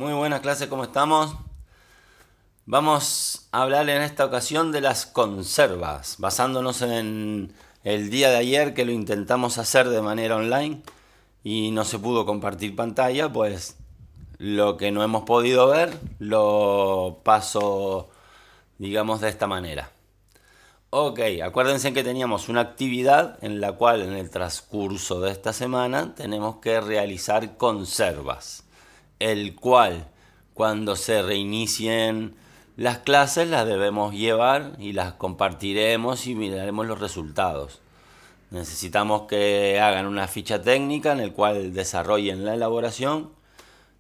Muy buena clase, ¿cómo estamos? Vamos a hablar en esta ocasión de las conservas, basándonos en el día de ayer que lo intentamos hacer de manera online y no se pudo compartir pantalla, pues lo que no hemos podido ver lo paso, digamos, de esta manera. Ok, acuérdense que teníamos una actividad en la cual en el transcurso de esta semana tenemos que realizar conservas, el cual cuando se reinicien las clases las debemos llevar y las compartiremos y miraremos los resultados. Necesitamos que hagan una ficha técnica en el cual desarrollen la elaboración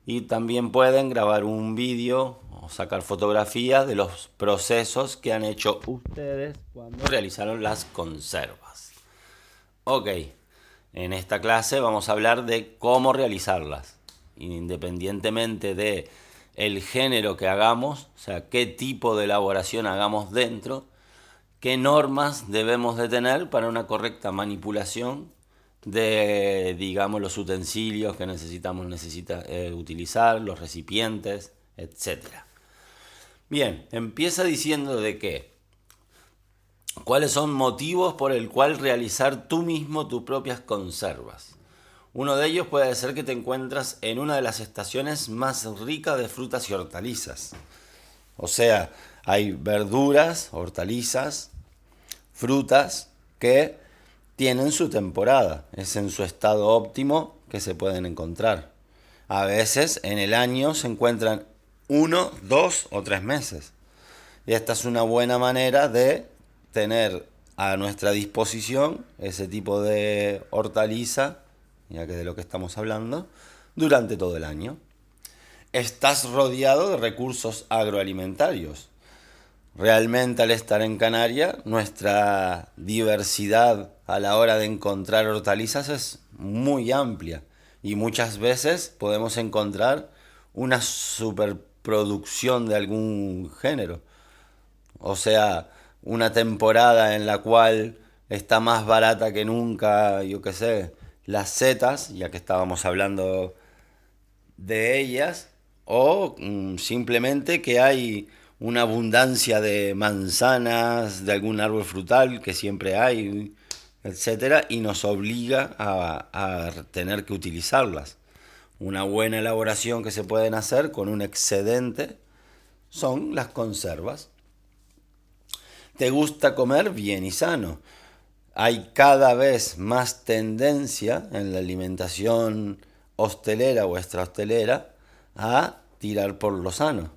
y también pueden grabar un vídeo o sacar fotografías de los procesos que han hecho ustedes cuando realizaron las conservas. Ok, en esta clase vamos a hablar de cómo realizarlas, independientemente de el género que hagamos, o sea, qué tipo de elaboración hagamos dentro, qué normas debemos de tener para una correcta manipulación de, digamos, los utensilios que necesitamos utilizar, los recipientes, etcétera. Bien, empieza diciendo de que cuáles son motivos por el cual realizar tú mismo tus propias conservas. Uno de ellos puede ser que te encuentras en una de las estaciones más ricas de frutas y hortalizas. O sea, hay verduras, hortalizas, frutas que tienen su temporada. Es en su estado óptimo que se pueden encontrar. A veces en el año se encuentran 1, 2 o 3 meses. Y esta es una buena manera de tener a nuestra disposición ese tipo de hortaliza, ya que de lo que estamos hablando, durante todo el año. Estás rodeado de recursos agroalimentarios. Realmente al estar en Canarias, nuestra diversidad a la hora de encontrar hortalizas es muy amplia y muchas veces podemos encontrar una superproducción de algún género. O sea, una temporada en la cual está más barata que nunca, yo qué sé, las setas, ya que estábamos hablando de ellas, o simplemente que hay una abundancia de manzanas, de algún árbol frutal que siempre hay, etcétera, y nos obliga a tener que utilizarlas. Una buena elaboración que se pueden hacer con un excedente son las conservas. ¿Te gusta comer bien y sano? Hay cada vez más tendencia en la alimentación hostelera o extrahostelera a tirar por lo sano.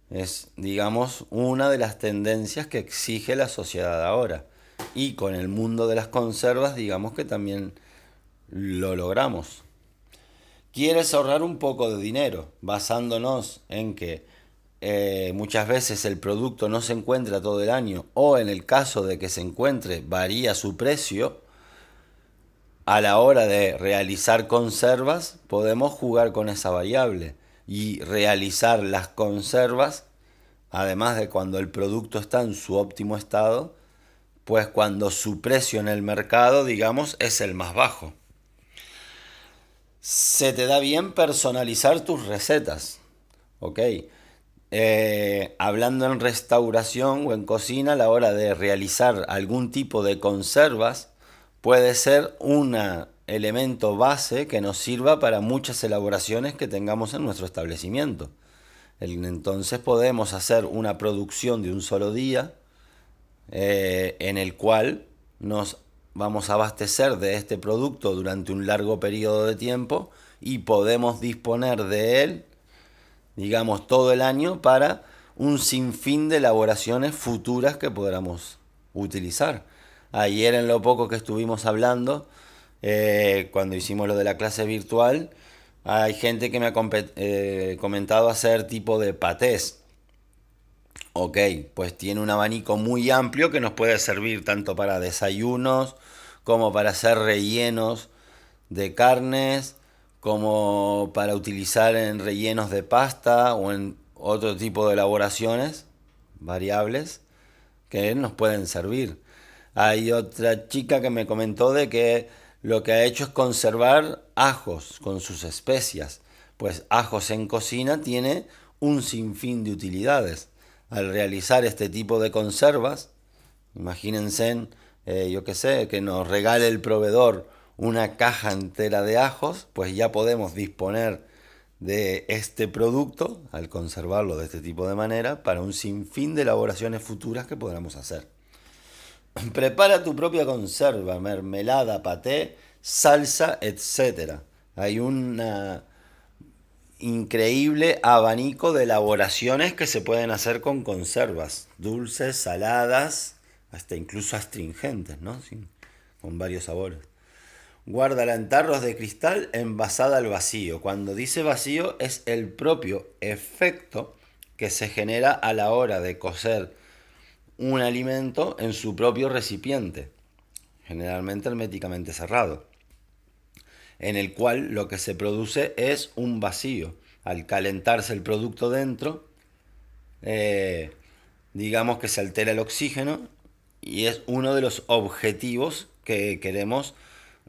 Es, digamos, una de las tendencias que exige la sociedad ahora. Y con el mundo de las conservas, digamos que también lo logramos. ¿Quieres ahorrar un poco de dinero? Basándonos en que muchas veces el producto no se encuentra todo el año o en el caso de que se encuentre varía su precio. A la hora de realizar conservas podemos jugar con esa variable y realizar las conservas, además de cuando el producto está en su óptimo estado, pues cuando su precio en el mercado, digamos, es el más bajo. Se te da bien personalizar tus recetas, ¿ok? Hablando en restauración o en cocina, a la hora de realizar algún tipo de conservas, puede ser un elemento base que nos sirva para muchas elaboraciones que tengamos en nuestro establecimiento. Entonces podemos hacer una producción de un solo día en el cual nos vamos a abastecer de este producto durante un largo periodo de tiempo y podemos disponer de él, digamos, todo el año para un sinfín de elaboraciones futuras que podamos utilizar. Ayer en lo poco que estuvimos hablando, cuando hicimos lo de la clase virtual, hay gente que me ha comentado hacer tipo de patés. Ok, pues tiene un abanico muy amplio que nos puede servir tanto para desayunos como para hacer rellenos de carnes, como para utilizar en rellenos de pasta o en otro tipo de elaboraciones variables que nos pueden servir. Hay otra chica que me comentó de que lo que ha hecho es conservar ajos con sus especias, Pues Ajos en Cocina tiene un sinfín de utilidades. Al realizar este tipo de conservas, imagínense, yo qué sé, que nos regale el proveedor una caja entera de ajos, pues ya podemos disponer de este producto, al conservarlo de este tipo de manera, para un sinfín de elaboraciones futuras que podamos hacer. Prepara tu propia conserva, mermelada, paté, salsa, etc. Hay un increíble abanico de elaboraciones que se pueden hacer con conservas, dulces, saladas, hasta incluso astringentes, ¿no? Sí, con varios sabores. Guárdala en tarros de cristal envasada al vacío. Cuando dice vacío es el propio efecto que se genera a la hora de cocer un alimento en su propio recipiente, generalmente herméticamente cerrado, en el cual lo que se produce es un vacío. Al calentarse el producto dentro, digamos que se altera el oxígeno y es uno de los objetivos que queremos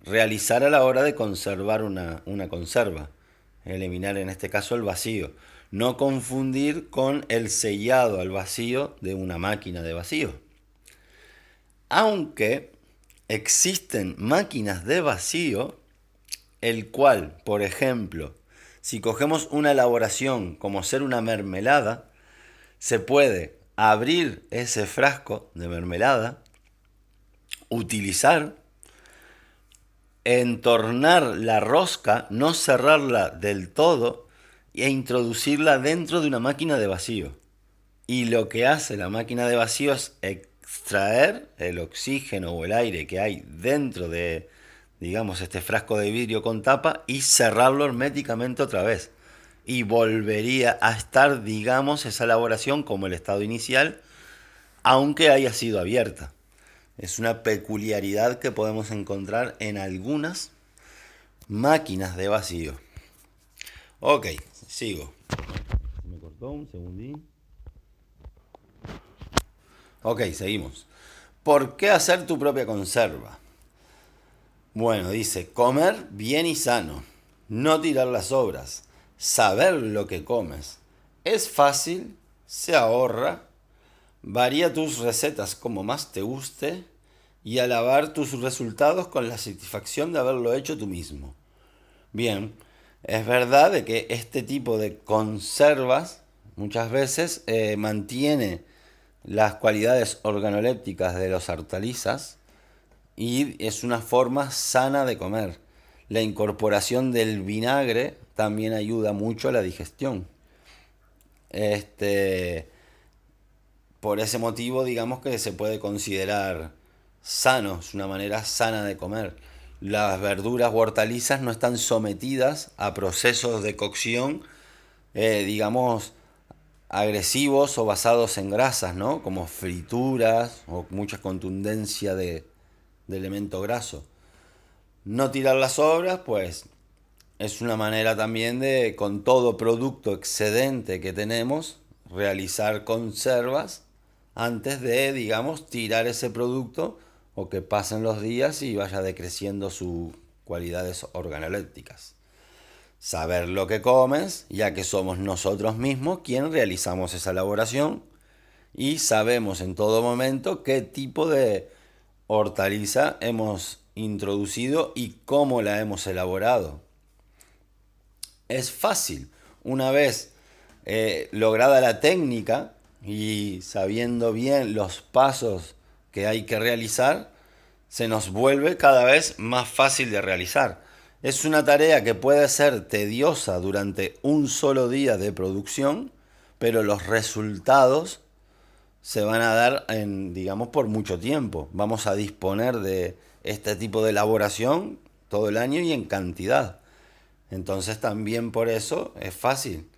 realizar a la hora de conservar una conserva. Eliminar en este caso el vacío. No confundir con el sellado al vacío de una máquina de vacío. Aunque existen máquinas de vacío, el cual, por ejemplo, si cogemos una elaboración como ser una mermelada, se puede abrir ese frasco de mermelada, utilizar, entornar la rosca, no cerrarla del todo e introducirla dentro de una máquina de vacío. Y lo que hace la máquina de vacío es extraer el oxígeno o el aire que hay dentro de, digamos, este frasco de vidrio con tapa y cerrarlo herméticamente otra vez. Y volvería a estar, digamos, esa elaboración como el estado inicial, aunque haya sido abierta. Es una peculiaridad que podemos encontrar en algunas máquinas de vacío. Ok, sigo. Me cortó un segundín. Ok, seguimos. ¿Por qué hacer tu propia conserva? Bueno, dice, comer bien y sano, no tirar las sobras, saber lo que comes. Es fácil, se ahorra, varía tus recetas como más te guste y alabar tus resultados con la satisfacción de haberlo hecho tú mismo. Bien, es verdad de que este tipo de conservas muchas veces mantiene las cualidades organolépticas de los hortalizas y es una forma sana de comer. La incorporación del vinagre también ayuda mucho a la digestión. Por ese motivo, digamos que se puede considerar sano, es una manera sana de comer. Las verduras o hortalizas no están sometidas a procesos de cocción, digamos, agresivos o basados en grasas, ¿no? Como frituras o mucha contundencia de elemento graso. No tirar las sobras, pues es una manera también de, con todo producto excedente que tenemos, realizar conservas antes de, digamos, tirar ese producto o que pasen los días y vaya decreciendo sus cualidades organolépticas. Saber lo que comes, ya que somos nosotros mismos quienes realizamos esa elaboración y sabemos en todo momento qué tipo de hortaliza hemos introducido y cómo la hemos elaborado. Es fácil. Una vez lograda la técnica y sabiendo bien los pasos que hay que realizar, se nos vuelve cada vez más fácil de realizar. Es una tarea que puede ser tediosa durante un solo día de producción, pero los resultados se van a dar en, digamos, por mucho tiempo. Vamos a disponer de este tipo de elaboración todo el año y en cantidad. Entonces también por eso es fácil.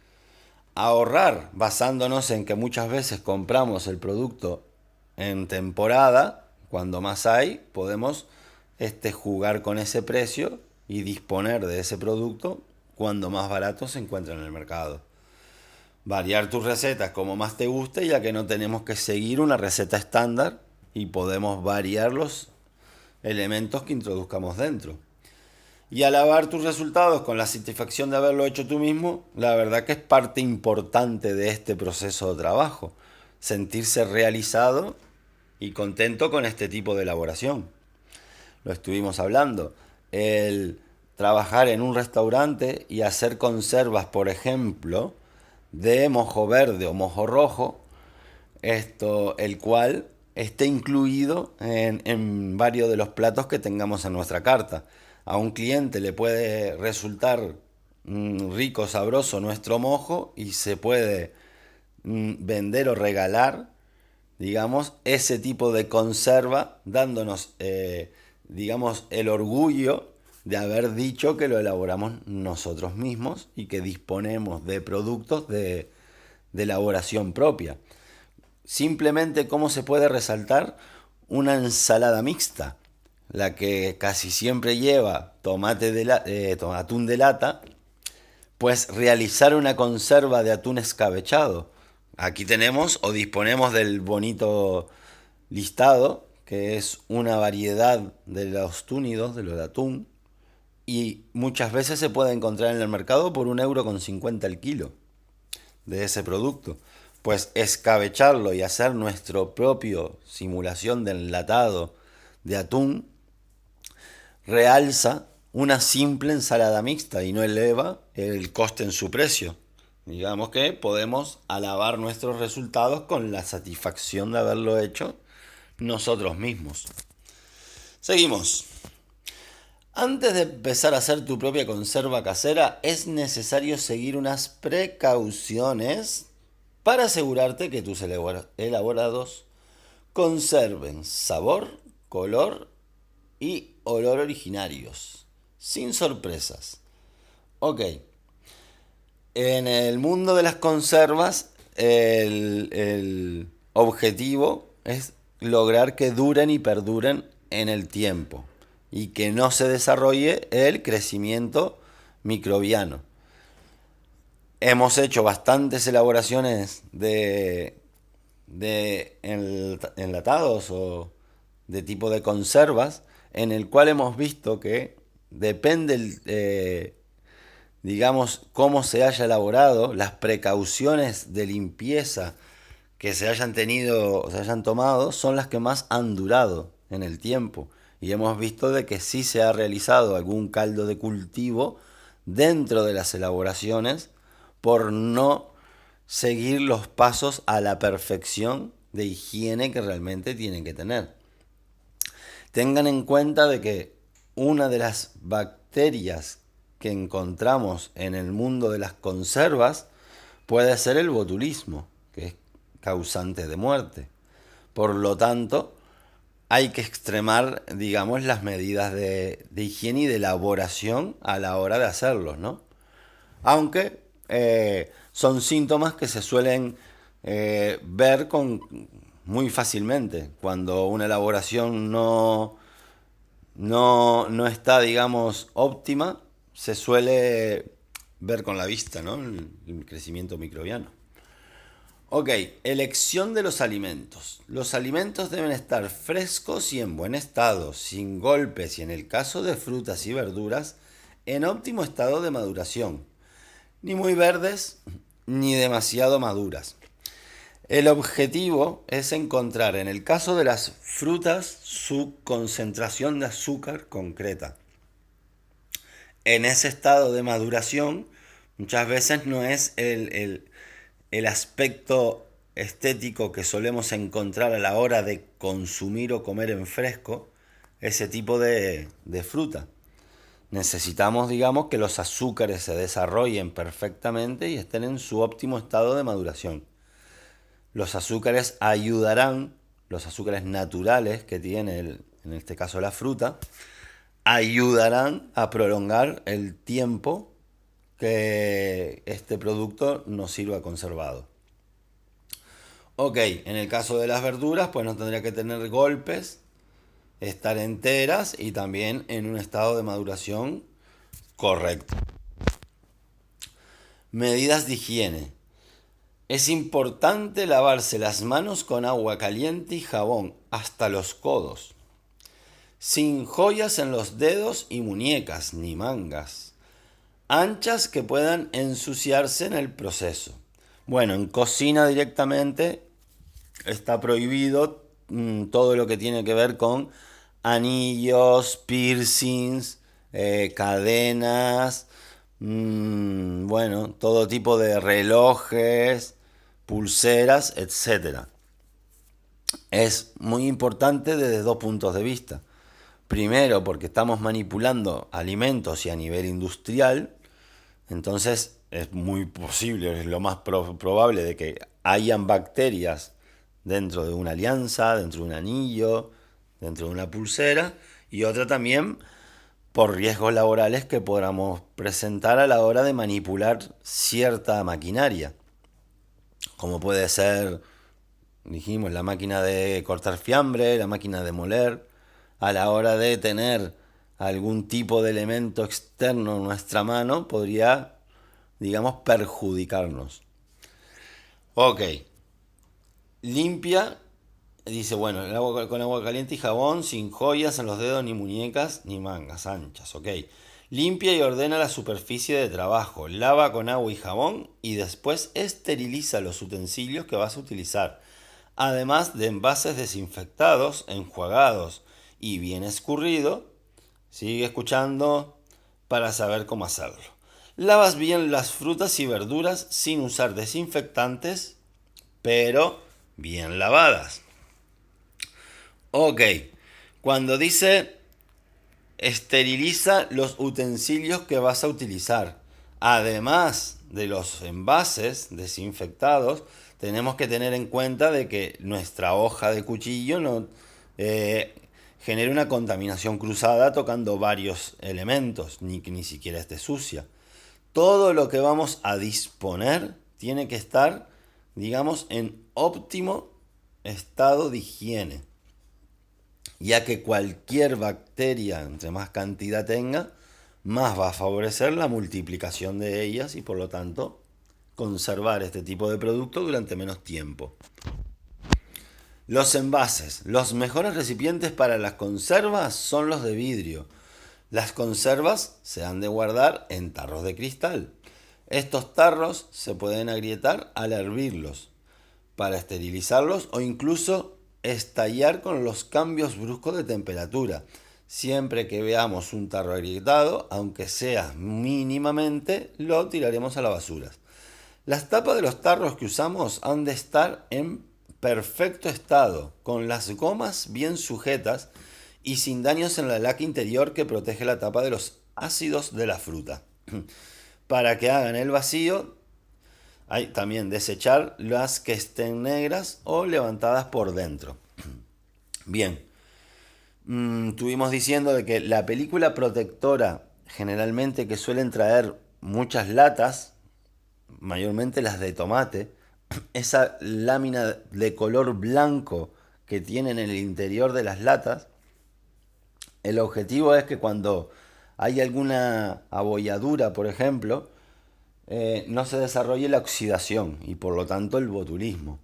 Ahorrar basándonos en que muchas veces compramos el producto en temporada, cuando más hay, podemos jugar con ese precio y disponer de ese producto cuando más barato se encuentra en el mercado. Variar tus recetas como más te guste, ya que no tenemos que seguir una receta estándar y podemos variar los elementos que introduzcamos dentro. Y alabar tus resultados con la satisfacción de haberlo hecho tú mismo, la verdad que es parte importante de este proceso de trabajo. Sentirse realizado y contento con este tipo de elaboración. Lo estuvimos hablando. El trabajar en un restaurante y hacer conservas, por ejemplo, de mojo verde o mojo rojo, el cual esté incluido en varios de los platos que tengamos en nuestra carta. A un cliente le puede resultar rico, sabroso nuestro mojo y se puede vender o regalar, digamos, ese tipo de conserva, dándonos, digamos, el orgullo de haber dicho que lo elaboramos nosotros mismos y que disponemos de productos de elaboración propia. Simplemente cómo se puede resaltar una ensalada mixta, la que casi siempre lleva atún de lata, pues realizar una conserva de atún escabechado. Aquí tenemos o disponemos del bonito listado, que es una variedad de los túnidos, de los de atún, y muchas veces se puede encontrar en el mercado por 1,50 € el kilo de ese producto. Pues escabecharlo y hacer nuestro propio simulación de enlatado de atún realza una simple ensalada mixta y no eleva el coste en su precio. Digamos que podemos alabar nuestros resultados con la satisfacción de haberlo hecho nosotros mismos. Seguimos. Antes de empezar a hacer tu propia conserva casera, es necesario seguir unas precauciones para asegurarte que tus elaborados conserven sabor, color y olor originarios, sin sorpresas. Ok, en el mundo de las conservas, el objetivo es lograr que duren y perduren en el tiempo y que no se desarrolle el crecimiento microbiano. Hemos hecho bastantes elaboraciones de enlatados o de tipo de conservas en el cual hemos visto que depende digamos, cómo se haya elaborado, las precauciones de limpieza que se hayan tenido o se hayan tomado son las que más han durado en el tiempo. Y hemos visto de que sí se ha realizado algún caldo de cultivo dentro de las elaboraciones por no seguir los pasos a la perfección de higiene que realmente tienen que tener. Tengan en cuenta de que una de las bacterias que encontramos en el mundo de las conservas puede ser el botulismo, que es causante de muerte. Por lo tanto, hay que extremar, digamos, las medidas de higiene y de elaboración a la hora de hacerlos, ¿no? Aunque son síntomas que se suelen ver muy fácilmente. Cuando una elaboración no está, digamos, óptima, se suele ver con la vista, ¿no? El crecimiento microbiano. Ok, elección de los alimentos. Los alimentos deben estar frescos y en buen estado, sin golpes y en el caso de frutas y verduras, en óptimo estado de maduración. Ni muy verdes ni demasiado maduras. El objetivo es encontrar en el caso de las frutas su concentración de azúcar concreta. En ese estado de maduración muchas veces no es el aspecto estético que solemos encontrar a la hora de consumir o comer en fresco ese tipo de fruta. Necesitamos, digamos, que los azúcares se desarrollen perfectamente y estén en su óptimo estado de maduración. Los azúcares ayudarán, los azúcares naturales que tiene, en este caso la fruta, ayudarán a prolongar el tiempo que este producto nos sirva conservado. Ok, en el caso de las verduras, pues no tendría que tener golpes, estar enteras y también en un estado de maduración correcto. Medidas de higiene. Es importante lavarse las manos con agua caliente y jabón hasta los codos. sin joyas en los dedos y muñecas ni mangas, anchas que puedan ensuciarse en el proceso. Bueno, en cocina directamente está prohibido todo lo que tiene que ver con anillos, piercings, cadenas, bueno, todo tipo de relojes, pulseras, etcétera. Es muy importante desde dos puntos de vista. Primero, porque estamos manipulando alimentos y a nivel industrial, entonces es muy posible, es lo más probable de que hayan bacterias dentro de una alianza, dentro de un anillo, dentro de una pulsera, y otra también por riesgos laborales que podamos presentar a la hora de manipular cierta maquinaria, como puede ser, dijimos, la máquina de cortar fiambre, la máquina de moler, a la hora de tener algún tipo de elemento externo en nuestra mano, podría, digamos, perjudicarnos. Ok, limpia, dice, bueno, el agua con agua caliente y jabón, sin joyas en los dedos, ni muñecas, ni mangas anchas, ok. Limpia y ordena la superficie de trabajo, lava con agua y jabón y después esteriliza los utensilios que vas a utilizar, además de envases desinfectados, enjuagados y bien escurrido. Sigue escuchando para saber cómo hacerlo. Lavas bien las frutas y verduras sin usar desinfectantes, pero bien lavadas. Ok, cuando dice esteriliza los utensilios que vas a utilizar, además de los envases desinfectados, tenemos que tener en cuenta de que nuestra hoja de cuchillo no genere una contaminación cruzada tocando varios elementos, ni que ni siquiera esté sucia. Todo lo que vamos a disponer tiene que estar, digamos, en óptimo estado de higiene, ya que cualquier bacteria, entre más cantidad tenga, más va a favorecer la multiplicación de ellas y por lo tanto conservar este tipo de producto durante menos tiempo. Los envases. Los mejores recipientes para las conservas son los de vidrio. Las conservas se han de guardar en tarros de cristal. Estos tarros se pueden agrietar al hervirlos, para esterilizarlos o incluso estallar con los cambios bruscos de temperatura. Siempre que veamos un tarro agrietado, aunque sea mínimamente, lo tiraremos a la basura. Las tapas de los tarros que usamos han de estar en perfecto estado, con las gomas bien sujetas y sin daños en la laca interior que protege la tapa de los ácidos de la fruta. Para que hagan el vacío, hay también desechar las que estén negras o levantadas por dentro. Bien, estuvimos diciendo de que la película protectora, generalmente que suelen traer muchas latas, mayormente las de tomate, esa lámina de color blanco que tienen en el interior de las latas, el objetivo es que cuando hay alguna abolladura, por ejemplo, no se desarrolle la oxidación y por lo tanto el botulismo.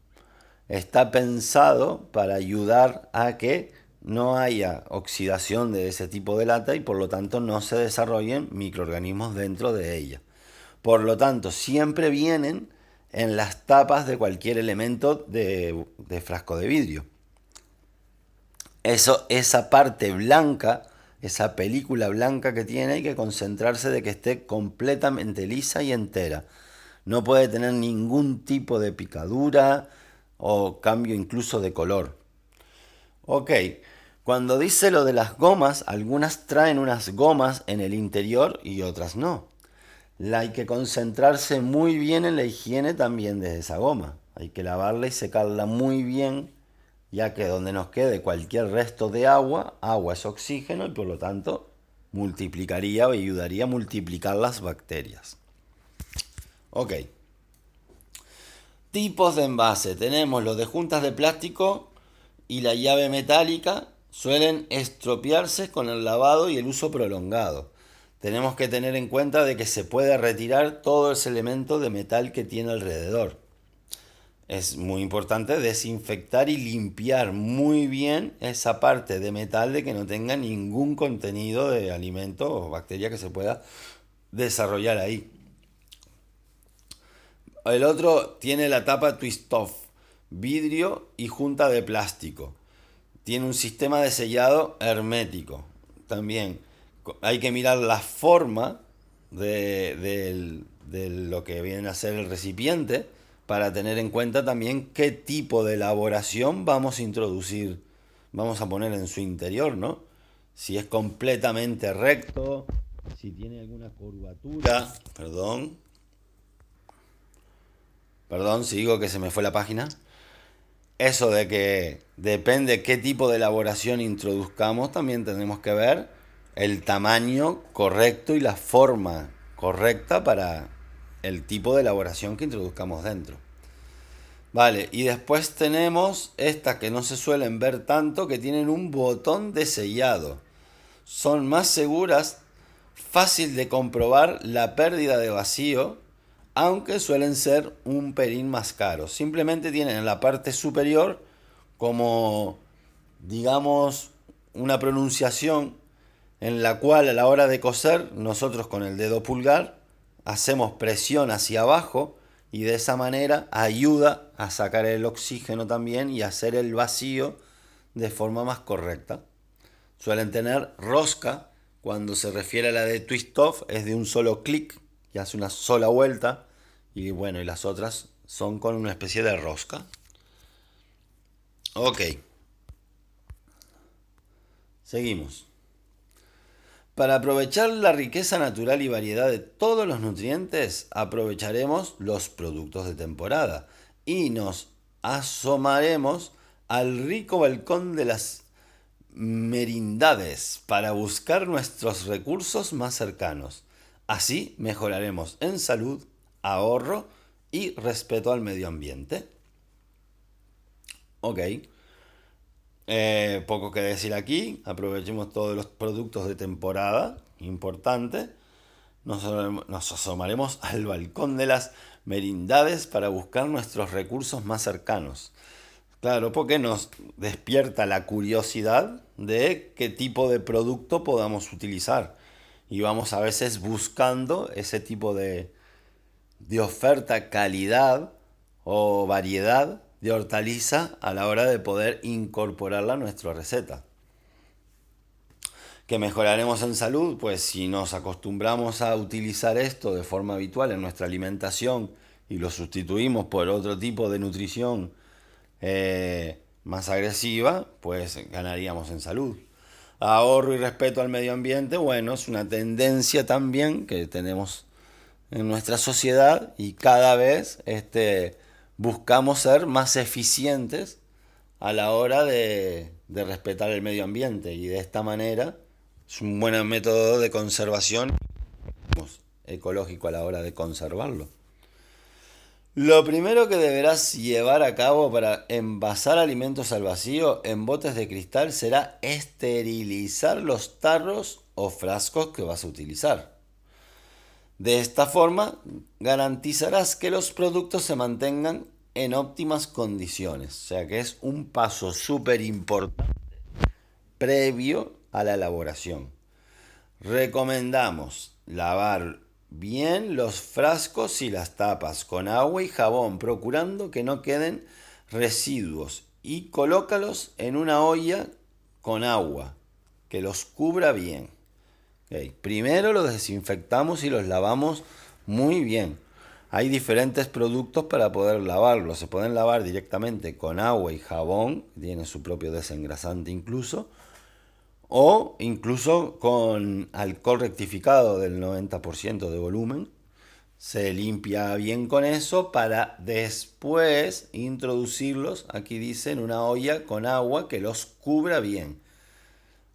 Está pensado para ayudar a que no haya oxidación de ese tipo de lata y por lo tanto no se desarrollen microorganismos dentro de ella. Por lo tanto, siempre vienen en las tapas de cualquier elemento de frasco de vidrio. Esa parte blanca, esa película blanca que tiene, hay que concentrarse de que esté completamente lisa y entera. No puede tener ningún tipo de picadura o cambio incluso de color. Ok, cuando dice lo de las gomas, algunas traen unas gomas en el interior y otras no. Hay que concentrarse muy bien en la higiene también de esa goma. Hay que lavarla y secarla muy bien, ya que donde nos quede cualquier resto de agua, agua es oxígeno y por lo tanto multiplicaría o ayudaría a multiplicar las bacterias. Ok. Tipos de envase. Tenemos los de juntas de plástico y la llave metálica. Suelen estropearse con el lavado y el uso prolongado. Tenemos que tener en cuenta de que se puede retirar todo ese elemento de metal que tiene alrededor. Es muy importante desinfectar y limpiar muy bien esa parte de metal de que no tenga ningún contenido de alimento o bacteria que se pueda desarrollar ahí. El otro tiene la tapa Twist Off, vidrio y junta de plástico. Tiene un sistema de sellado hermético. También hay que mirar la forma de lo que viene a ser el recipiente para tener en cuenta también qué tipo de elaboración vamos a introducir, vamos a poner en su interior, ¿no? Si es completamente recto, si tiene alguna curvatura, perdón, si digo que se me fue la página. Eso de que depende qué tipo de elaboración introduzcamos, también tenemos que ver el tamaño correcto y la forma correcta para el tipo de elaboración que introduzcamos dentro. Vale, y después tenemos estas que no se suelen ver tanto, que tienen un botón de sellado. Son más seguras, fácil de comprobar la pérdida de vacío, aunque suelen ser un pelín más caros. Simplemente tienen en la parte superior como, digamos, una pronunciación en la cual a la hora de coser nosotros con el dedo pulgar hacemos presión hacia abajo y de esa manera ayuda a sacar el oxígeno también y hacer el vacío de forma más correcta. Suelen tener rosca, cuando se refiere a la de Twist Off es de un solo clic y hace una sola vuelta, y bueno, y las otras son con una especie de rosca. Ok, seguimos. Para aprovechar la riqueza natural y variedad de todos los nutrientes, aprovecharemos los productos de temporada y nos asomaremos al rico balcón de las merindades para buscar nuestros recursos más cercanos. Así mejoraremos en salud, ahorro y respeto al medio ambiente. Ok. Poco que decir aquí. Aprovechemos todos los productos de temporada. Importante. Nos asomaremos al balcón de las merindades para buscar nuestros recursos más cercanos. Claro, porque nos despierta la curiosidad de qué tipo de producto podamos utilizar. Y vamos a veces buscando ese tipo de oferta, calidad o variedad de hortaliza a la hora de poder incorporarla a nuestra receta. ¿Que mejoraremos en salud? Pues si nos acostumbramos a utilizar esto de forma habitual en nuestra alimentación y lo sustituimos por otro tipo de nutrición más agresiva, pues ganaríamos en salud. Ahorro y respeto al medio ambiente, bueno, es una tendencia también que tenemos en nuestra sociedad y cada vez buscamos ser más eficientes a la hora de respetar el medio ambiente y de esta manera es un buen método de conservación ecológico a la hora de conservarlo. Lo primero que deberás llevar a cabo para envasar alimentos al vacío en botes de cristal será esterilizar los tarros o frascos que vas a utilizar. De esta forma, garantizarás que los productos se mantengan en óptimas condiciones. O sea que es un paso súper importante previo a la elaboración. Recomendamos lavar bien los frascos y las tapas con agua y jabón, procurando que no queden residuos, y colócalos en una olla con agua que los cubra bien. Okay. Primero los desinfectamos y los lavamos muy bien. Hay diferentes productos para poder lavarlos. Se pueden lavar directamente con agua y jabón, tiene su propio desengrasante incluso, o incluso con alcohol rectificado del 90% de volumen. Se limpia bien con eso para después introducirlos, aquí dice, en una olla con agua que los cubra bien.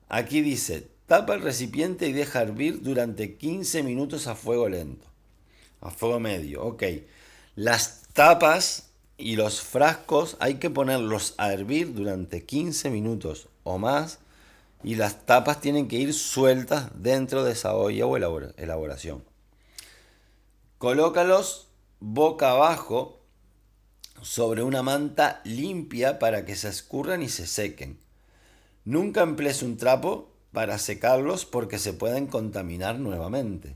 Aquí dice, tapa el recipiente y deja hervir durante 15 minutos a fuego lento. A fuego medio, ok. Las tapas y los frascos hay que ponerlos a hervir durante 15 minutos o más. Y las tapas tienen que ir sueltas dentro de esa olla o elaboración. Colócalos boca abajo sobre una manta limpia para que se escurran y se sequen. Nunca emplees un trapo para secarlos porque se pueden contaminar nuevamente.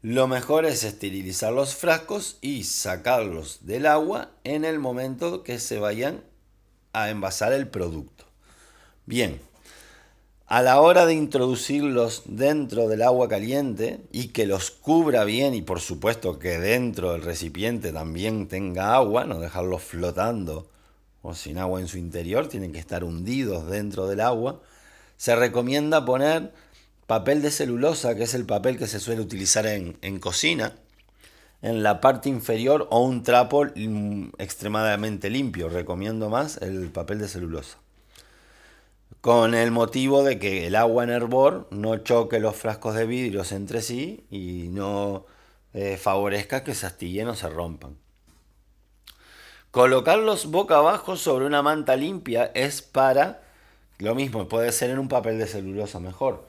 Lo mejor es esterilizar los frascos y sacarlos del agua en el momento que se vayan a envasar el producto. Bien, a la hora de introducirlos dentro del agua caliente y que los cubra bien y por supuesto que dentro del recipiente también tenga agua, no dejarlos flotando o sin agua en su interior, tienen que estar hundidos dentro del agua, se recomienda poner papel de celulosa, que es el papel que se suele utilizar en cocina, en la parte inferior o un trapo extremadamente limpio. Recomiendo más el papel de celulosa. Con el motivo de que el agua en hervor no choque los frascos de vidrios entre sí y no favorezca que se astillen o se rompan. Colocarlos boca abajo sobre una manta limpia es para, lo mismo, puede ser en un papel de celulosa mejor,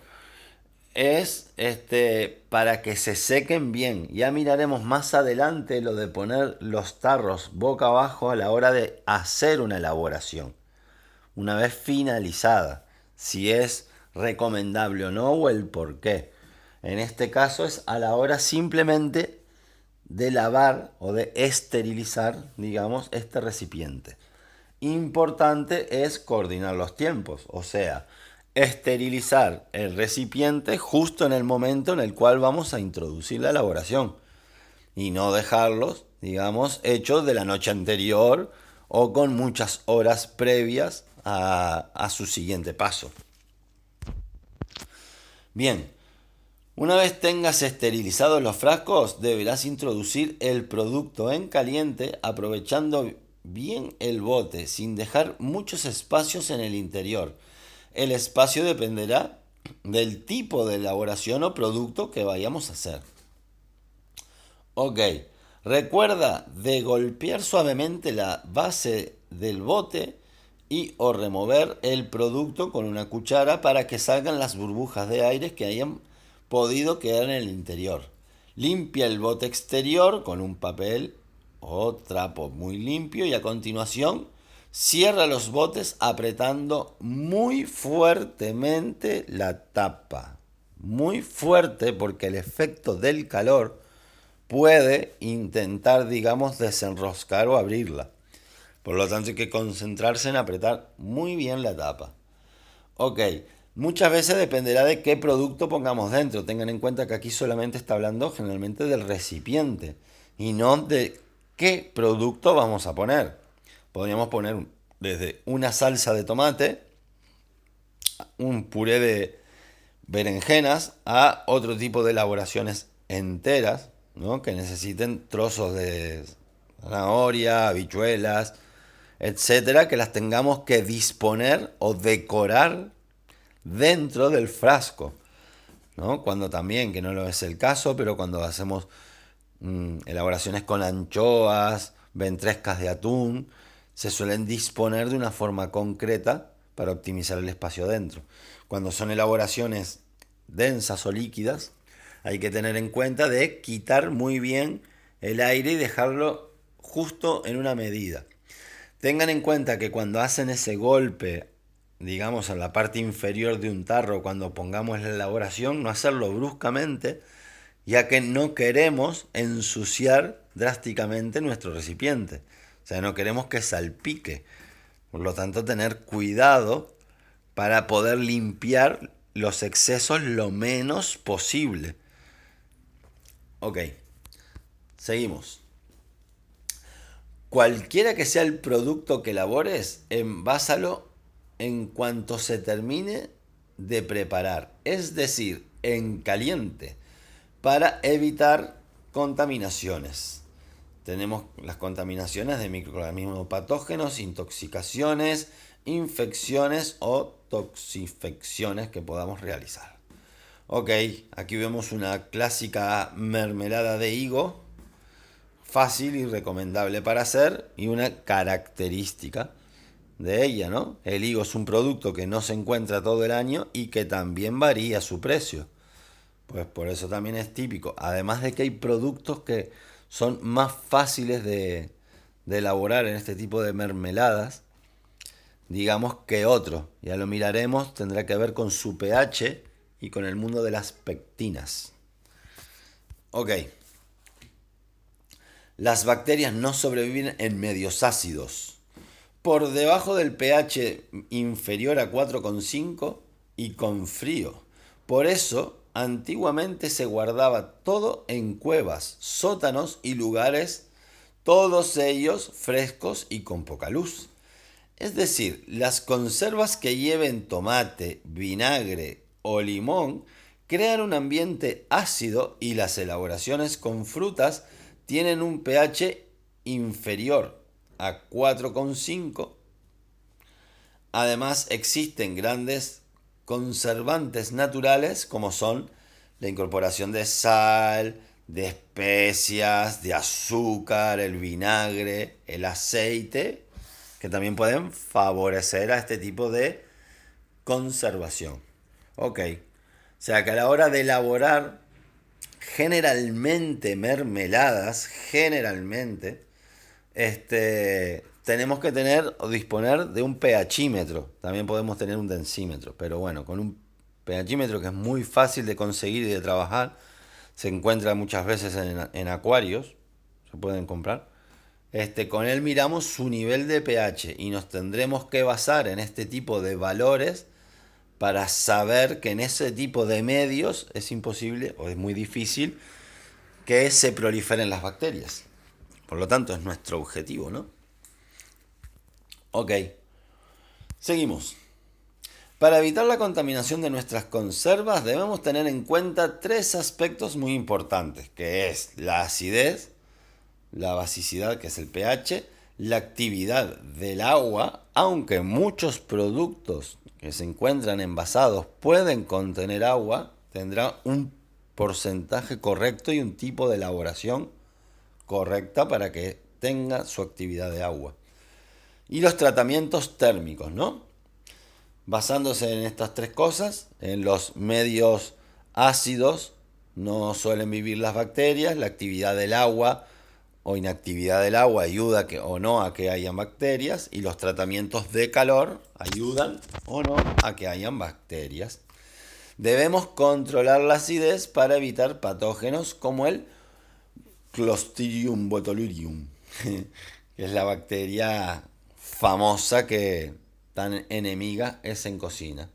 es para que se sequen bien. Ya miraremos más adelante lo de poner los tarros boca abajo a la hora de hacer una elaboración. Una vez finalizada, si es recomendable o no o el por qué. En este caso es a la hora simplemente de lavar o de esterilizar, digamos, este recipiente. Importante es coordinar los tiempos, o sea, esterilizar el recipiente justo en el momento en el cual vamos a introducir la elaboración y no dejarlos, digamos, hechos de la noche anterior o con muchas horas previas a su siguiente paso. Bien, una vez tengas esterilizados los frascos, deberás introducir el producto en caliente aprovechando bien el bote sin dejar muchos espacios en el interior. El espacio dependerá del tipo de elaboración o producto que vayamos a hacer. Ok, recuerda de golpear suavemente la base del bote y o remover el producto con una cuchara para que salgan las burbujas de aire que hayan podido quedar en el interior. Limpia el bote exterior con un papel o trapo muy limpio y a continuación cierra los botes apretando muy fuertemente la tapa. Muy fuerte porque el efecto del calor puede intentar, digamos, desenroscar o abrirla. Por lo tanto hay que concentrarse en apretar muy bien la tapa. Ok, muchas veces dependerá de qué producto pongamos dentro. Tengan en cuenta que aquí solamente está hablando generalmente del recipiente y no de qué producto vamos a poner. Podríamos poner desde una salsa de tomate, un puré de berenjenas, a otro tipo de elaboraciones enteras, ¿no? Que necesiten trozos de zanahoria, habichuelas, etcétera, que las tengamos que disponer o decorar dentro del frasco, ¿no? Cuando también, que no lo es el caso, pero cuando hacemos elaboraciones con anchoas, ventrescas de atún, se suelen disponer de una forma concreta para optimizar el espacio dentro. Cuando son elaboraciones densas o líquidas, hay que tener en cuenta de quitar muy bien el aire y dejarlo justo en una medida. Tengan en cuenta que cuando hacen ese golpe, digamos en la parte inferior de un tarro, cuando pongamos la elaboración, no hacerlo bruscamente, ya que no queremos ensuciar drásticamente nuestro recipiente. O sea, no queremos que salpique. Por lo tanto, tener cuidado para poder limpiar los excesos lo menos posible. Ok, seguimos. Cualquiera que sea el producto que elabores, envásalo en cuanto se termine de preparar, es decir, en caliente, para evitar contaminaciones. Tenemos las contaminaciones de microorganismos patógenos, intoxicaciones, infecciones o toxifecciones que podamos realizar. Ok, aquí vemos una clásica mermelada de higo, fácil y recomendable para hacer y una característica de ella, ¿no? El higo es un producto que no se encuentra todo el año y que también varía su precio. Pues por eso también es típico. Además de que hay productos que son más fáciles de de elaborar en este tipo de mermeladas, digamos, que otro. Ya lo miraremos, tendrá que ver con su pH y con el mundo de las pectinas. Ok. Las bacterias no sobreviven en medios ácidos. Por debajo del pH inferior a 4,5 y con frío. Por eso, antiguamente se guardaba todo en cuevas, sótanos y lugares, todos ellos frescos y con poca luz. Es decir, las conservas que lleven tomate, vinagre o limón crean un ambiente ácido y las elaboraciones con frutas tienen un pH inferior a 4,5. Además, existen grandes conservantes naturales como son la incorporación de sal, de especias, de azúcar, el vinagre, el aceite, que también pueden favorecer a este tipo de conservación. Ok. O sea que a la hora de elaborar generalmente mermeladas, tenemos que tener o disponer de un pHímetro. También podemos tener un densímetro, pero bueno, con un pHímetro que es muy fácil de conseguir y de trabajar, se encuentra muchas veces en acuarios, se pueden comprar. Con él miramos su nivel de pH y nos tendremos que basar en este tipo de valores para saber que en ese tipo de medios es imposible o es muy difícil que se proliferen las bacterias. Por lo tanto, es nuestro objetivo, ¿no? Ok, seguimos. Para evitar la contaminación de nuestras conservas debemos tener en cuenta tres aspectos muy importantes, que es la acidez, la basicidad, que es el pH, la actividad del agua, aunque muchos productos que se encuentran envasados pueden contener agua, tendrá un porcentaje correcto y un tipo de elaboración correcta para que tenga su actividad de agua. Y los tratamientos térmicos, ¿no? Basándose en estas tres cosas, en los medios ácidos no suelen vivir las bacterias, la actividad del agua o inactividad del agua ayuda o no a que hayan bacterias y los tratamientos de calor ayudan o no a que hayan bacterias. Debemos controlar la acidez para evitar patógenos como el Clostridium botulinum, que es la bacteria famosa que tan enemiga es en cocina.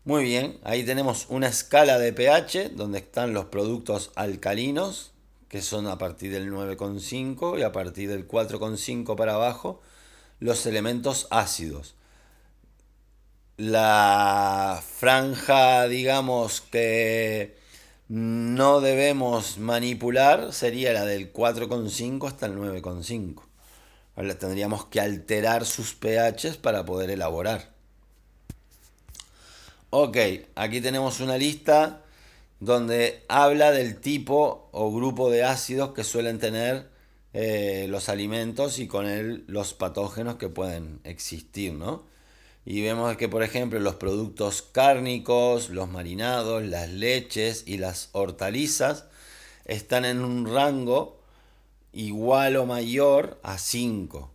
Muy bien, ahí tenemos una escala de pH donde están los productos alcalinos, que son a partir del 9,5 y a partir del 4,5 para abajo, los elementos ácidos. La franja, digamos, que no debemos manipular sería la del 4,5 hasta el 9,5. Ahora tendríamos que alterar sus pHs para poder elaborar. Ok, aquí tenemos una lista donde habla del tipo o grupo de ácidos que suelen tener los alimentos y con él los patógenos que pueden existir, ¿no? Y vemos que, por ejemplo, los productos cárnicos, los marinados, las leches y las hortalizas están en un rango igual o mayor a 5.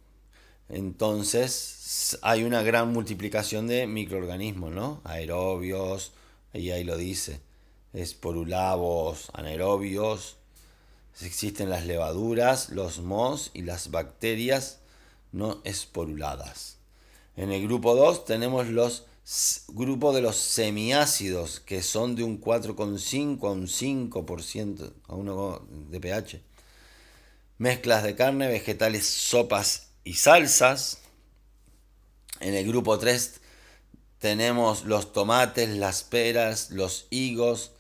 Entonces hay una gran multiplicación de microorganismos, ¿no? Aerobios, y ahí lo dice, esporulavos, anaerobios, existen las levaduras, los mohos y las bacterias no esporuladas. En el grupo 2 tenemos los grupos de los semiácidos, que son de un 4,5 a un 5% a 1 de pH. Mezclas de carne, vegetales, sopas y salsas. En el grupo 3 tenemos los tomates, las peras, los higos,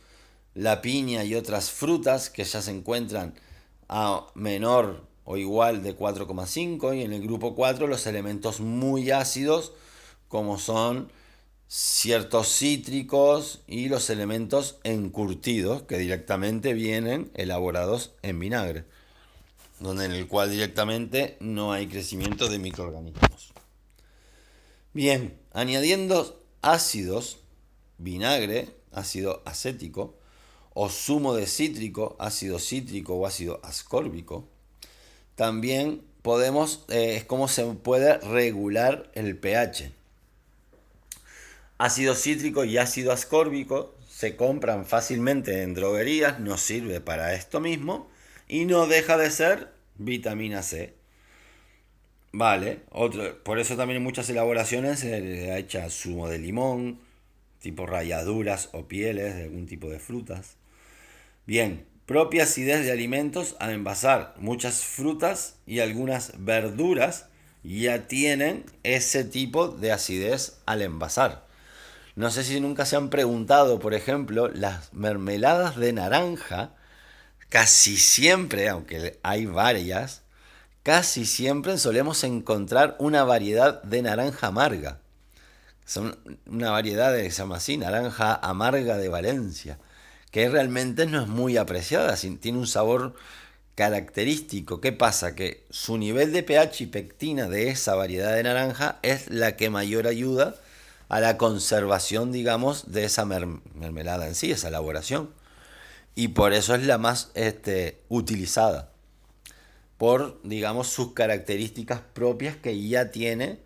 la piña y otras frutas que ya se encuentran a menor o igual de 4,5. Y en el grupo 4 los elementos muy ácidos como son ciertos cítricos y los elementos encurtidos que directamente vienen elaborados en vinagre, donde en el cual directamente no hay crecimiento de microorganismos. Bien, añadiendo ácidos, vinagre, ácido acético, o zumo de cítrico, ácido cítrico o ácido ascórbico, también es como se puede regular el pH. Ácido cítrico y ácido ascórbico se compran fácilmente en droguerías, nos sirve para esto mismo y no deja de ser vitamina C. Vale, por eso también en muchas elaboraciones se le echa zumo de limón, tipo ralladuras o pieles de algún tipo de frutas. Bien, propia acidez de alimentos al envasar. Muchas frutas y algunas verduras ya tienen ese tipo de acidez al envasar. No sé si nunca se han preguntado, por ejemplo, las mermeladas de naranja, casi siempre, aunque hay varias, casi siempre solemos encontrar una variedad de naranja amarga. Son una variedad que se llama así, naranja amarga de Valencia, que realmente no es muy apreciada, tiene un sabor característico. ¿Qué pasa? Que su nivel de pH y pectina de esa variedad de naranja es la que mayor ayuda a la conservación, digamos, de esa mermelada en sí, esa elaboración. Y por eso es la más utilizada, por, digamos, sus características propias que ya tiene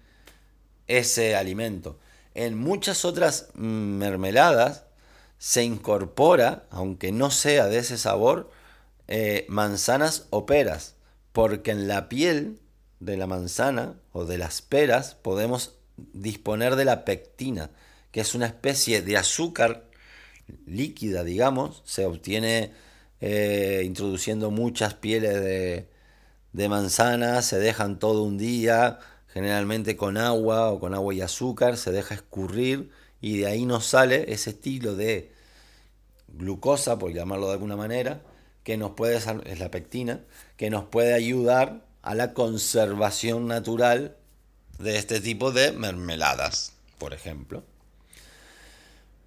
ese alimento. En muchas otras mermeladas se incorpora, aunque no sea de ese sabor, manzanas o peras, porque en la piel de la manzana o de las peras podemos disponer de la pectina, que es una especie de azúcar líquida, digamos, se obtiene introduciendo muchas pieles de manzana, se dejan todo un día, generalmente con agua o con agua y azúcar, se deja escurrir y de ahí nos sale ese estilo de glucosa, por llamarlo de alguna manera, que nos puede, es la pectina, que nos puede ayudar a la conservación natural de este tipo de mermeladas, por ejemplo.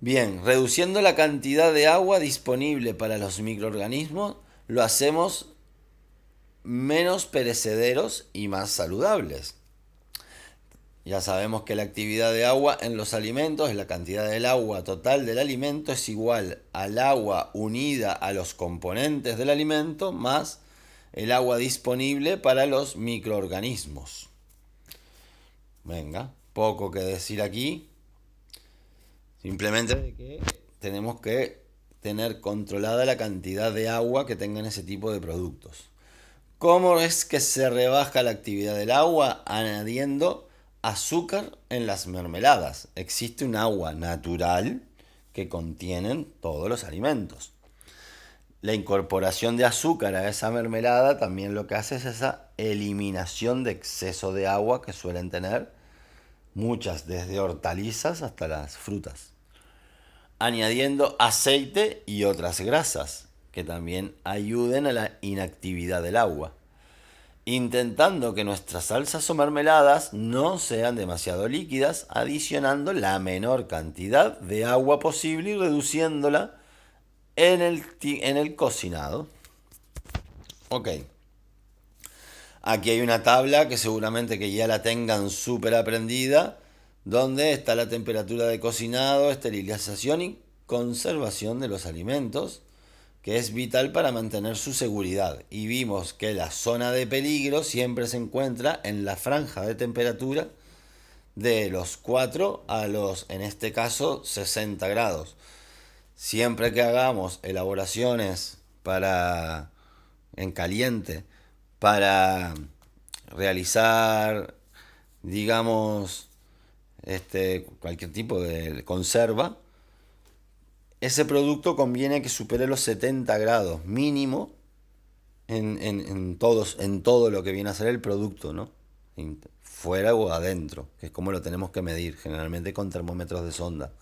Bien, reduciendo la cantidad de agua disponible para los microorganismos, lo hacemos menos perecederos y más saludables. Ya sabemos que la actividad de agua en los alimentos, la cantidad del agua total del alimento es igual al agua unida a los componentes del alimento más el agua disponible para los microorganismos. Venga, poco que decir aquí. Simplemente de que tenemos que tener controlada la cantidad de agua que tengan ese tipo de productos. ¿Cómo es que se rebaja la actividad del agua? Añadiendo azúcar en las mermeladas. Existe un agua natural que contienen todos los alimentos. La incorporación de azúcar a esa mermelada también lo que hace es esa eliminación de exceso de agua que suelen tener muchas, desde hortalizas hasta las frutas. Añadiendo aceite y otras grasas que también ayuden a la inactividad del agua. Intentando que nuestras salsas o mermeladas no sean demasiado líquidas, adicionando la menor cantidad de agua posible y reduciéndola en el cocinado. Ok. Aquí hay una tabla que seguramente que ya la tengan súper aprendida, donde está la temperatura de cocinado, esterilización y conservación de los alimentos, que es vital para mantener su seguridad. Y vimos que la zona de peligro siempre se encuentra en la franja de temperatura de los 4 a los, en este caso, 60 grados. Siempre que hagamos elaboraciones en caliente para realizar, digamos, cualquier tipo de conserva, ese producto conviene que supere los 70 grados mínimo en todo lo que viene a ser el producto, ¿no? Fuera o adentro, que es como lo tenemos que medir, generalmente con termómetros de sonda,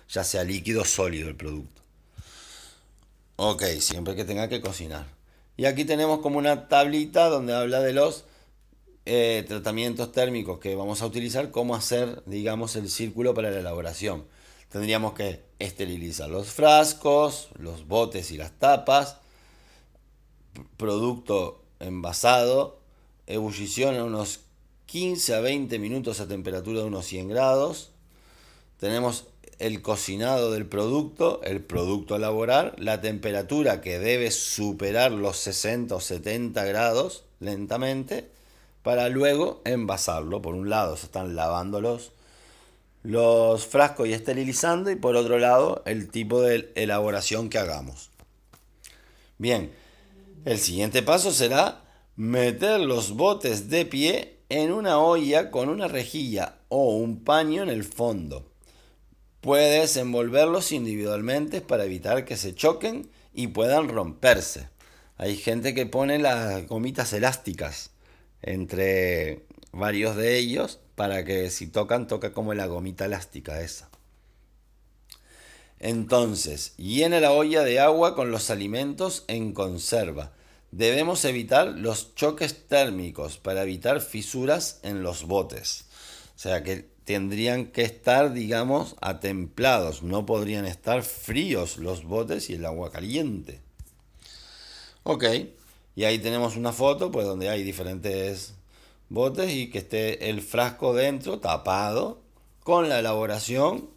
ya sea líquido o sólido el producto. Ok, siempre que tenga que cocinar. Y aquí tenemos como una tablita donde habla de los tratamientos térmicos que vamos a utilizar, cómo hacer, digamos, el círculo para la elaboración. Tendríamos que esterilizar los frascos, los botes y las tapas, producto envasado, ebullición en unos 15 a 20 minutos a temperatura de unos 100 grados. Tenemos el cocinado del producto, el producto a elaborar, la temperatura que debe superar los 60 o 70 grados lentamente, para luego envasarlo. Por un lado se están lavando los frascos y esterilizando, y por otro lado el tipo de elaboración que hagamos. Bien, el siguiente paso será meter los botes de pie en una olla con una rejilla o un paño en el fondo. Puedes envolverlos individualmente para evitar que se choquen y puedan romperse. Hay gente que pone las gomitas elásticas entre varios de ellos para que si tocan, toca como la gomita elástica esa. Entonces, llena la olla de agua con los alimentos en conserva. Debemos evitar los choques térmicos para evitar fisuras en los botes. O sea que tendrían que estar, digamos, atemplados. No podrían estar fríos los botes y el agua caliente. Ok, y ahí tenemos una foto pues donde hay diferentes botes y que esté el frasco dentro tapado con la elaboración.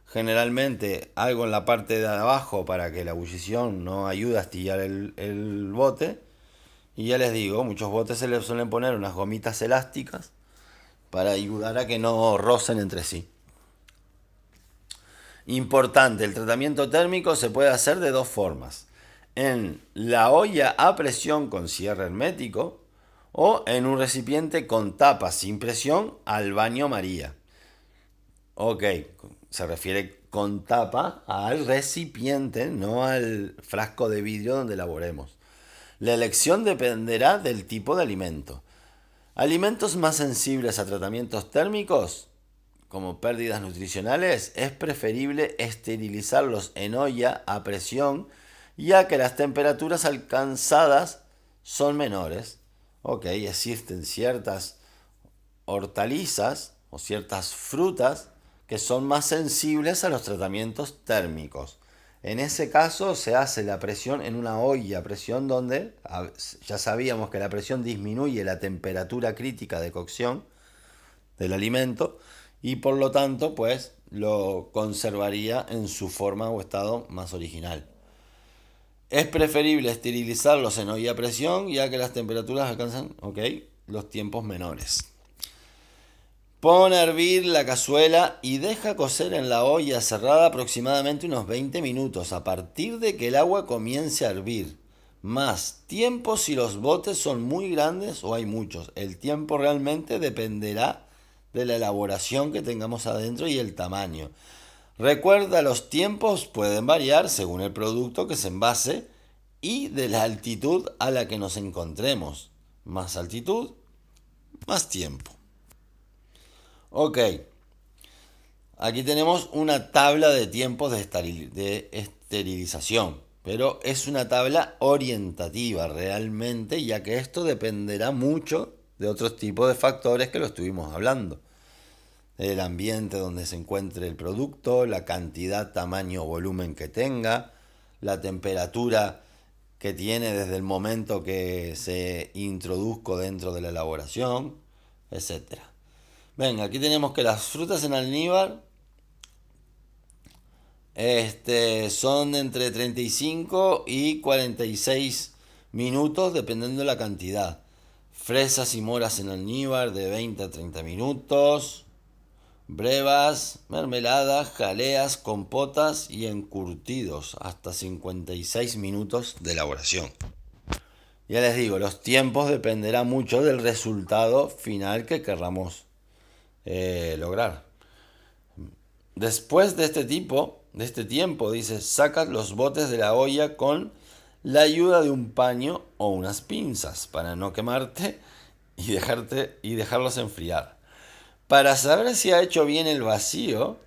Generalmente algo en la parte de abajo para que la ebullición no ayude a astillar el bote. Y ya les digo, muchos botes se les suelen poner unas gomitas elásticas para ayudar a que no rocen entre sí. Importante, el tratamiento térmico se puede hacer de dos formas. En la olla a presión con cierre hermético o en un recipiente con tapa sin presión al baño María. Ok, se refiere con tapa al recipiente, no al frasco de vidrio donde elaboremos. La elección dependerá del tipo de alimento. Alimentos más sensibles a tratamientos térmicos, como pérdidas nutricionales, es preferible esterilizarlos en olla a presión, ya que las temperaturas alcanzadas son menores. Ok, existen ciertas hortalizas o ciertas frutas que son más sensibles a los tratamientos térmicos. En ese caso se hace la presión en una olla a presión donde ya sabíamos que la presión disminuye la temperatura crítica de cocción del alimento y por lo tanto pues lo conservaría en su forma o estado más original. Es preferible esterilizarlos en olla a presión ya que las temperaturas alcanzan los tiempos menores. Pon a hervir la cazuela y deja cocer en la olla cerrada aproximadamente unos 20 minutos a partir de que el agua comience a hervir. Más tiempo si los botes son muy grandes o hay muchos. El tiempo realmente dependerá de la elaboración que tengamos adentro y el tamaño. Recuerda, los tiempos pueden variar según el producto que se envase y de la altitud a la que nos encontremos. Más altitud, más tiempo. Ok, aquí tenemos una tabla de tiempos de esterilización, pero es una tabla orientativa realmente, ya que esto dependerá mucho de otros tipos de factores que lo estuvimos hablando. El ambiente donde se encuentre el producto, la cantidad, tamaño o volumen que tenga, la temperatura que tiene desde el momento que se introdujo dentro de la elaboración, etc. Venga, aquí tenemos que las frutas en almíbar son entre 35 y 46 minutos dependiendo de la cantidad. Fresas y moras en almíbar de 20 a 30 minutos. Brevas, mermeladas, jaleas, compotas y encurtidos hasta 56 minutos de elaboración. Ya les digo, los tiempos dependerán mucho del resultado final que querramos lograr. Después de este tiempo, dice, sacas los botes de la olla con la ayuda de un paño o unas pinzas para no quemarte y dejarlos enfriar. Para saber si ha hecho bien el vacío,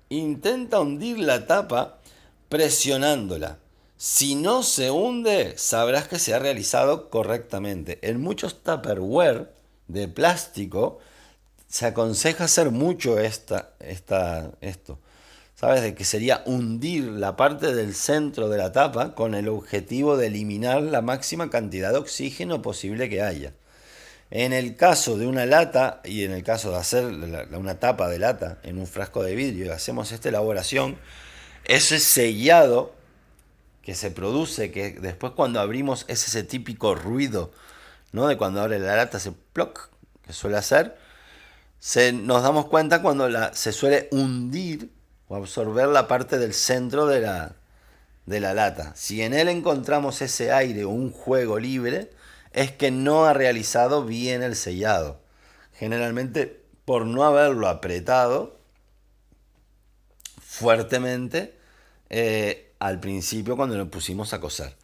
intenta hundir la tapa presionándola. Si no se hunde, sabrás que se ha realizado correctamente. En muchos Tupperware de plástico se aconseja hacer mucho esto. ¿Sabes? De que sería hundir la parte del centro de la tapa con el objetivo de eliminar la máxima cantidad de oxígeno posible que haya. En el caso de una lata y en el caso de hacer una tapa de lata en un frasco de vidrio y hacemos esta elaboración, ese sellado que se produce, que después cuando abrimos es ese típico ruido, ¿no? De cuando abre la lata, se ploc, que suele hacer, nos damos cuenta cuando se suele hundir o absorber la parte del centro de la lata. Si en él encontramos ese aire o un juego libre, es que no ha realizado bien el sellado. Generalmente por no haberlo apretado fuertemente al principio cuando lo pusimos a cocer.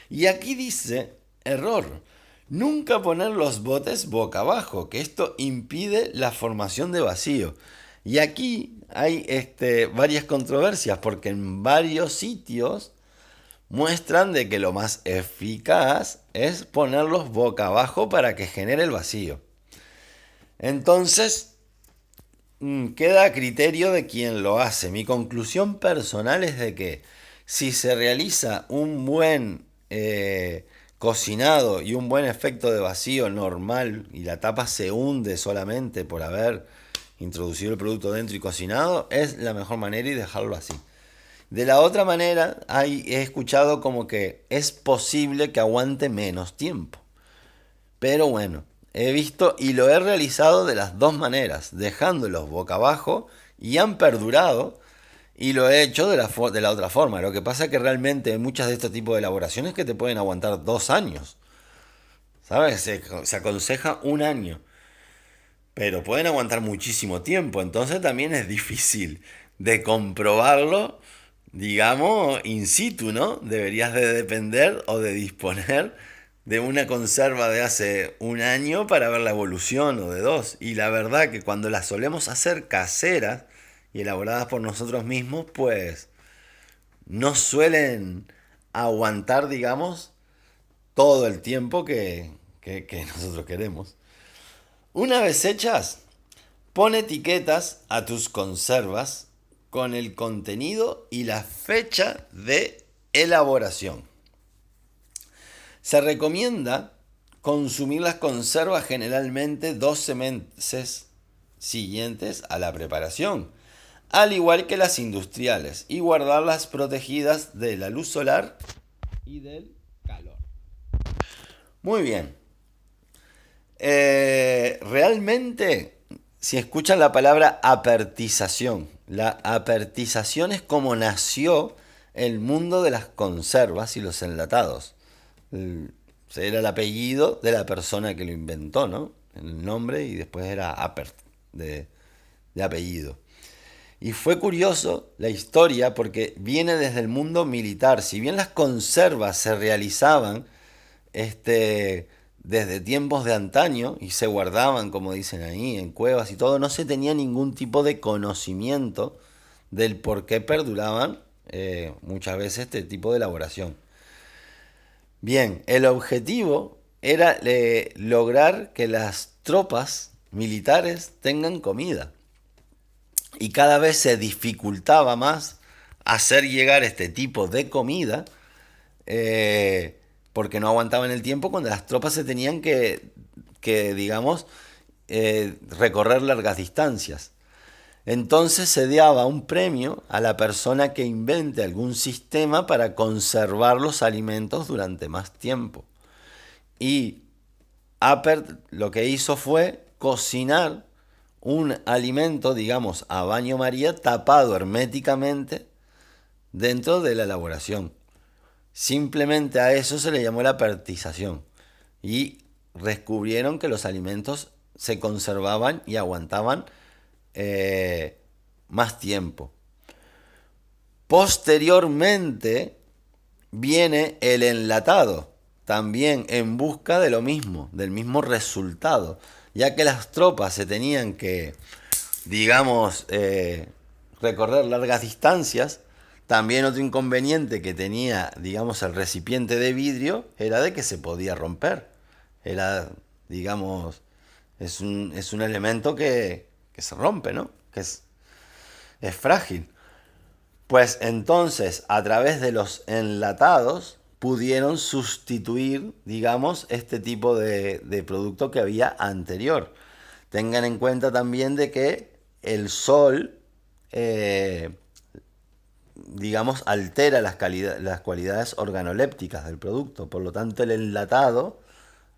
Y aquí dice, error, nunca poner los botes boca abajo, que esto impide la formación de vacío. Y aquí hay varias controversias, porque en varios sitios muestran de que lo más eficaz es ponerlos boca abajo para que genere el vacío. Entonces, queda a criterio de quien lo hace. Mi conclusión personal es de que si se realiza un buen cocinado y un buen efecto de vacío normal y la tapa se hunde solamente por haber introducido el producto dentro y cocinado, es la mejor manera y dejarlo así. De la otra manera, he escuchado como que es posible que aguante menos tiempo. Pero bueno, he visto y lo he realizado de las dos maneras, dejándolos boca abajo y han perdurado, y lo he hecho de la otra forma. Lo que pasa es que realmente muchas de este tipo de elaboraciones que te pueden aguantar 2 años. ¿Sabes? Se aconseja 1 año. Pero pueden aguantar muchísimo tiempo. Entonces también es difícil de comprobarlo, digamos, in situ, ¿no? Deberías de depender o de disponer de una conserva de hace 1 año para ver la evolución o de 2. Y la verdad que cuando las solemos hacer caseras y elaboradas por nosotros mismos, pues no suelen aguantar, digamos, todo el tiempo que nosotros queremos. Una vez hechas, pon etiquetas a tus conservas con el contenido y la fecha de elaboración. Se recomienda consumir las conservas generalmente 12 meses siguientes a la preparación, al igual que las industriales, y guardarlas protegidas de la luz solar y del calor. Muy bien. Realmente, si escuchan la palabra apertización, la apertización es como nació el mundo de las conservas y los enlatados. Era el apellido de la persona que lo inventó, ¿no? El nombre y después era Apert, de apellido. Y fue curioso la historia porque viene desde el mundo militar. Si bien las conservas se realizaban desde tiempos de antaño y se guardaban, como dicen ahí, en cuevas y todo, no se tenía ningún tipo de conocimiento del por qué perduraban muchas veces este tipo de elaboración. Bien, el objetivo era lograr que las tropas militares tengan comida. Y cada vez se dificultaba más hacer llegar este tipo de comida porque no aguantaban el tiempo cuando las tropas se tenían que digamos, recorrer largas distancias. Entonces se daba un premio a la persona que invente algún sistema para conservar los alimentos durante más tiempo. Y Appert lo que hizo fue cocinar un alimento, digamos, a baño María, tapado herméticamente dentro de la elaboración. Simplemente a eso se le llamó la apertización. Y descubrieron que los alimentos se conservaban y aguantaban más tiempo. Posteriormente viene el enlatado, también en busca de lo mismo, del mismo resultado, ya que las tropas se tenían que, digamos, recorrer largas distancias. También otro inconveniente que tenía, digamos, el recipiente de vidrio era de que se podía romper. Era, digamos, es un elemento que se rompe, ¿no? Que es frágil. Pues entonces, a través de los enlatados, pudieron sustituir, digamos, este tipo de producto que había anterior. Tengan en cuenta también de que el sol, digamos, altera las cualidades organolépticas del producto. Por lo tanto, el enlatado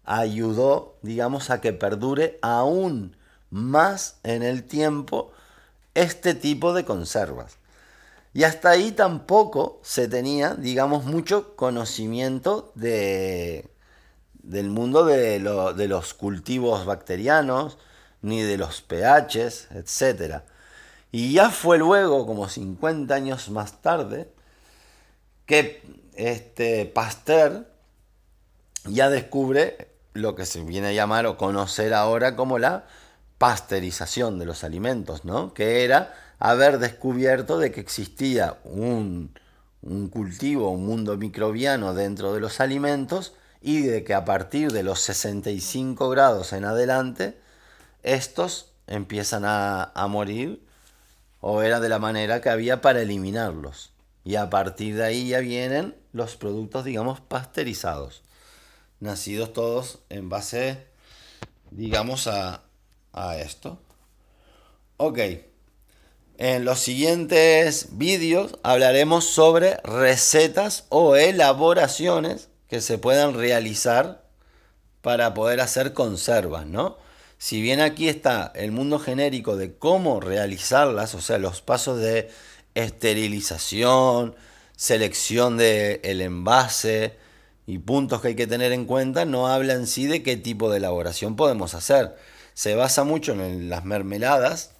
ayudó, digamos, a que perdure aún más en el tiempo este tipo de conservas. Y hasta ahí tampoco se tenía, digamos, mucho conocimiento del mundo de los cultivos bacterianos, ni de los pHs, etcétera. Y ya fue luego, como 50 años más tarde, que Pasteur ya descubre lo que se viene a llamar o conocer ahora como la pasteurización de los alimentos, ¿no? Que era haber descubierto de que existía un cultivo, un mundo microbiano dentro de los alimentos y de que a partir de los 65 grados en adelante, estos empiezan a morir o era de la manera que había para eliminarlos. Y a partir de ahí ya vienen los productos, digamos, pasteurizados. Nacidos todos en base, digamos, a esto. Ok. En los siguientes vídeos hablaremos sobre recetas o elaboraciones que se puedan realizar para poder hacer conservas, ¿no? Si bien aquí está el mundo genérico de cómo realizarlas, o sea, los pasos de esterilización, selección del envase y puntos que hay que tener en cuenta, no habla en sí de qué tipo de elaboración podemos hacer. Se basa mucho en las mermeladas,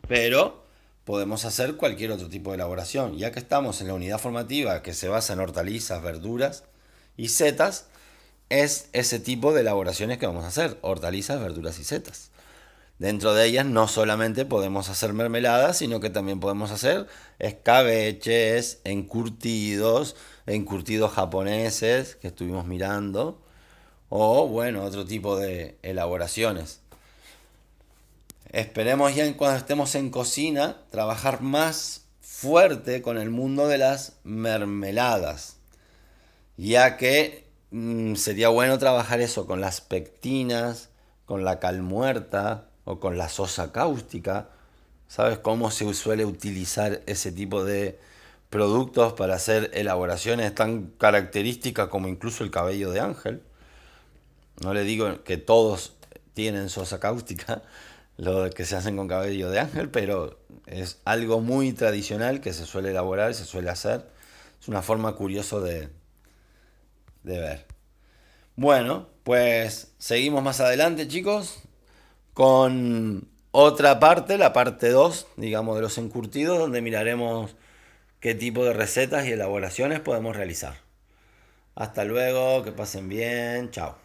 pero podemos hacer cualquier otro tipo de elaboración. Ya que estamos en la unidad formativa que se basa en hortalizas, verduras y setas, es ese tipo de elaboraciones que vamos a hacer, hortalizas, verduras y setas. Dentro de ellas no solamente podemos hacer mermeladas, sino que también podemos hacer escabeches, encurtidos japoneses que estuvimos mirando, o bueno, otro tipo de elaboraciones. Esperemos ya cuando estemos en cocina trabajar más fuerte con el mundo de las mermeladas, ya que sería bueno trabajar eso con las pectinas, con la cal muerta o con la sosa cáustica. ¿Sabes cómo se suele utilizar ese tipo de productos para hacer elaboraciones tan características como incluso el cabello de ángel? No le digo que todos tienen sosa cáustica, lo que se hacen con cabello de ángel, pero es algo muy tradicional que se suele elaborar, se suele hacer. Es una forma curiosa de ver. Bueno, pues seguimos más adelante, chicos, con otra parte, la parte 2, digamos, de los encurtidos, donde miraremos qué tipo de recetas y elaboraciones podemos realizar. Hasta luego, que pasen bien, chao.